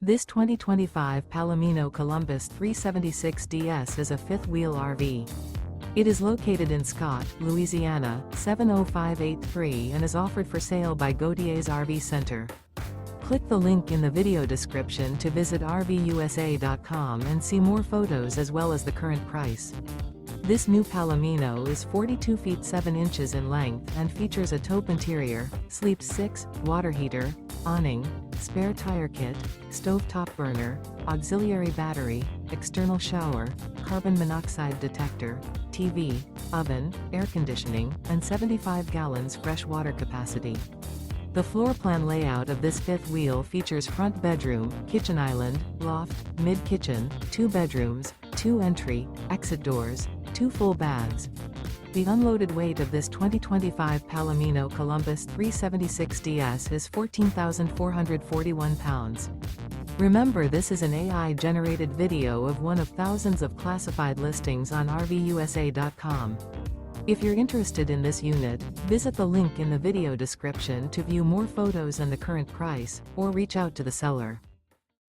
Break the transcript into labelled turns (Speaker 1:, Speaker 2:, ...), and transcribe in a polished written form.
Speaker 1: This 2025 Palomino Columbus 376DS is a fifth-wheel RV. It is located in Scott, Louisiana, 70583 and is offered for sale by Gauthiers RV Center. Click the link in the video description to visit RVUSA.com and see more photos as well as the current price. This new Palomino is 42 feet 7 inches in length and features a taupe interior, sleeps 6, water heater, awning, spare tire kit, stovetop burner, auxiliary battery, external shower, carbon monoxide detector, TV, oven, air conditioning, and 75 gallons fresh water capacity. The floor plan layout of this fifth wheel features front bedroom, kitchen island, loft, mid-kitchen, 2 bedrooms, 2 entry, exit doors, 2 full baths. The unloaded weight of this 2025 Palomino Columbus 376DS is 14,441 pounds. Remember, this is an AI-generated video of one of thousands of classified listings on RVUSA.com. If you're interested in this unit, visit the link in the video description to view more photos and the current price, or reach out to the seller.